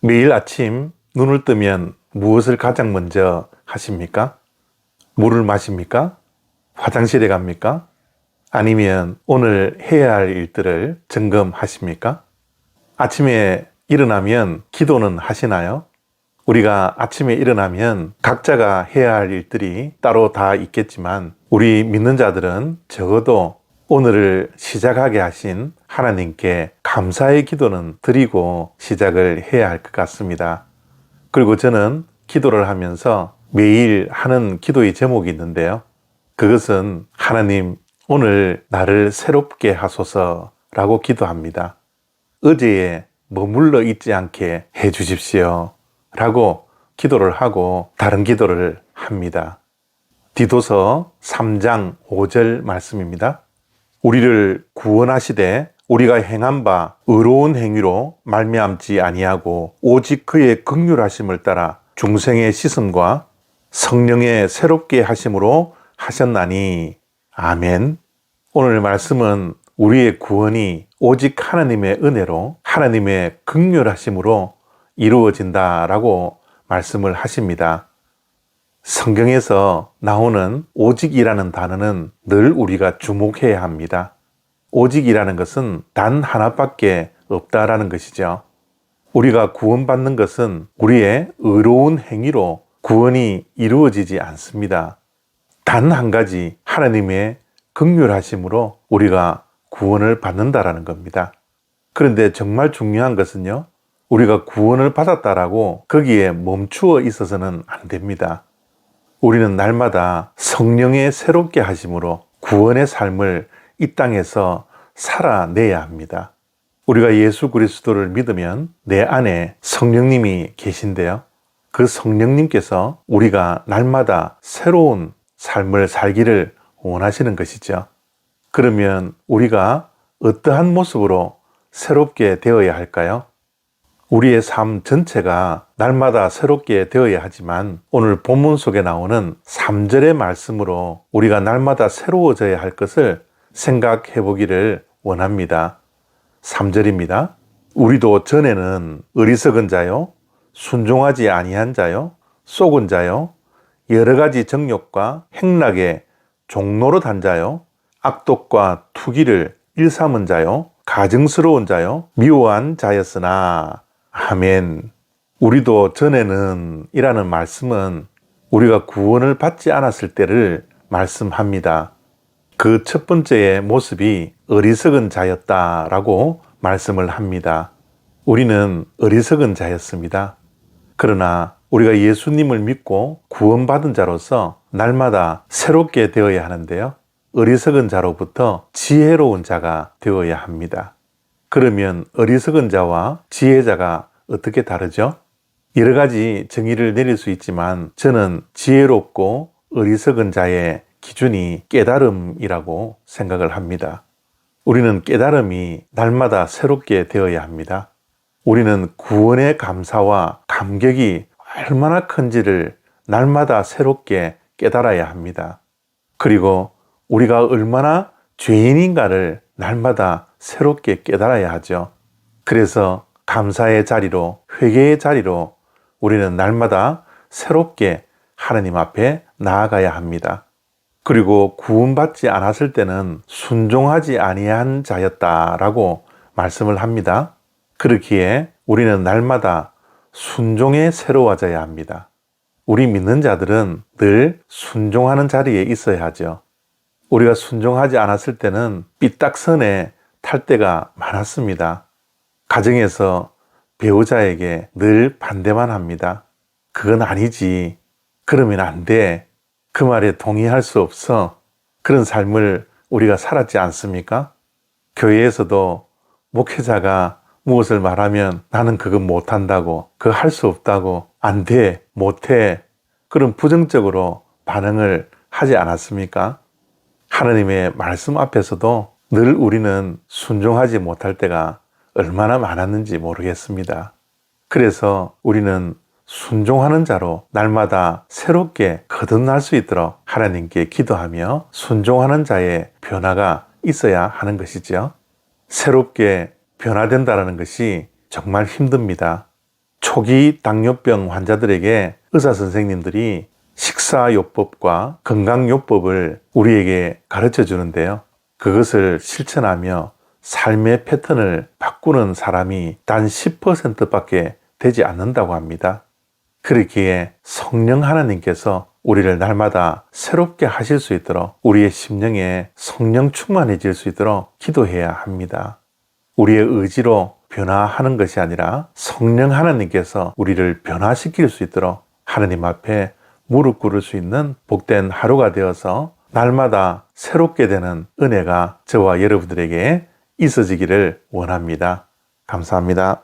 매일 아침 눈을 뜨면 무엇을 가장 먼저 하십니까? 물을 마십니까? 화장실에 갑니까? 아니면 오늘 해야 할 일들을 점검하십니까? 아침에 일어나면 기도는 하시나요? 우리가 아침에 일어나면 각자가 해야 할 일들이 따로 다 있겠지만 우리 믿는 자들은 적어도 오늘을 시작하게 하신 하나님께 감사의 기도는 드리고 시작을 해야 할 것 같습니다. 그리고 저는 기도를 하면서 매일 하는 기도의 제목이 있는데요. 그것은 하나님 오늘 나를 새롭게 하소서라고 기도합니다. 어제에 머물러 있지 않게 해 주십시오 라고 기도를 하고 다른 기도를 합니다. 디도서 3장 5절 말씀입니다. 우리를 구원하시되 우리가 행한 바 의로운 행위로 말미암지 아니하고 오직 그의 긍휼하심을 따라 중생의 씻음과 성령의 새롭게 하심으로 하셨나니. 아멘. 오늘 말씀은 우리의 구원이 오직 하나님의 은혜로 하나님의 긍휼하심으로 이루어진다라고 말씀을 하십니다. 성경에서 나오는 오직이라는 단어는 늘 우리가 주목해야 합니다. 오직이라는 것은 단 하나밖에 없다라는 것이죠. 우리가 구원받는 것은 우리의 의로운 행위로 구원이 이루어지지 않습니다. 단 한 가지 하나님의 긍휼하심으로 우리가 구원을 받는다라는 겁니다. 그런데 정말 중요한 것은요, 우리가 구원을 받았다라고 거기에 멈추어 있어서는 안 됩니다. 우리는 날마다 성령의 새롭게 하심으로 구원의 삶을 이 땅에서 살아내야 합니다. 우리가 예수 그리스도를 믿으면 내 안에 성령님이 계신데요. 그 성령님께서 우리가 날마다 새로운 삶을 살기를 원하시는 것이죠. 그러면 우리가 어떠한 모습으로 새롭게 되어야 할까요? 우리의 삶 전체가 날마다 새롭게 되어야 하지만 오늘 본문 속에 나오는 3절의 말씀으로 우리가 날마다 새로워져야 할 것을 생각해 보기를 원합니다. 3절입니다. 우리도 전에는 어리석은 자요, 순종하지 아니한 자요, 속은 자요, 여러 가지 정욕과 행락의 종로로 단 자요, 악독과 투기를 일삼은 자요, 가증스러운 자요, 미워한 자였으나. 아멘. 우리도 전에는 이라는 말씀은 우리가 구원을 받지 않았을 때를 말씀합니다. 그 첫 번째의 모습이 어리석은 자였다라고 말씀을 합니다. 우리는 어리석은 자였습니다. 그러나 우리가 예수님을 믿고 구원받은 자로서 날마다 새롭게 되어야 하는데요. 어리석은 자로부터 지혜로운 자가 되어야 합니다. 그러면 어리석은 자와 지혜자가 어떻게 다르죠? 여러 가지 정의를 내릴 수 있지만 저는 지혜롭고 어리석은 자의 기준이 깨달음이라고 생각을 합니다. 우리는 깨달음이 날마다 새롭게 되어야 합니다. 우리는 구원의 감사와 감격이 얼마나 큰지를 날마다 새롭게 깨달아야 합니다. 그리고 우리가 얼마나 죄인인가를 날마다 새롭게 깨달아야 하죠. 그래서 감사의 자리로, 회개의 자리로 우리는 날마다 새롭게 하나님 앞에 나아가야 합니다. 그리고 구원받지 않았을 때는 순종하지 아니한 자였다라고 말씀을 합니다. 그렇기에 우리는 날마다 순종에 새로워져야 합니다. 우리 믿는 자들은 늘 순종하는 자리에 있어야 하죠. 우리가 순종하지 않았을 때는 삐딱선에 탈 때가 많았습니다. 가정에서 배우자에게 늘 반대만 합니다. 그건 아니지. 그러면 안 돼. 그 말에 동의할 수 없어. 그런 삶을 우리가 살았지 않습니까? 교회에서도 목회자가 무엇을 말하면 나는 그거 못한다고, 그거 할 수 없다고, 안 돼, 못해. 그런 부정적으로 반응을 하지 않았습니까? 하나님의 말씀 앞에서도 늘 우리는 순종하지 못할 때가 얼마나 많았는지 모르겠습니다. 그래서 우리는 순종하는 자로 날마다 새롭게 거듭날 수 있도록 하나님께 기도하며 순종하는 자의 변화가 있어야 하는 것이죠. 새롭게 변화된다는 것이 정말 힘듭니다. 초기 당뇨병 환자들에게 의사 선생님들이 식사요법과 건강요법을 우리에게 가르쳐 주는데요. 그것을 실천하며 삶의 패턴을 바꾸는 사람이 단 10%밖에 되지 않는다고 합니다. 그렇기에 성령 하나님께서 우리를 날마다 새롭게 하실 수 있도록 우리의 심령에 성령 충만해질 수 있도록 기도해야 합니다. 우리의 의지로 변화하는 것이 아니라 성령 하나님께서 우리를 변화시킬 수 있도록 하나님 앞에 무릎 꿇을 수 있는 복된 하루가 되어서 날마다 새롭게 되는 은혜가 저와 여러분들에게 있어지기를 원합니다. 감사합니다.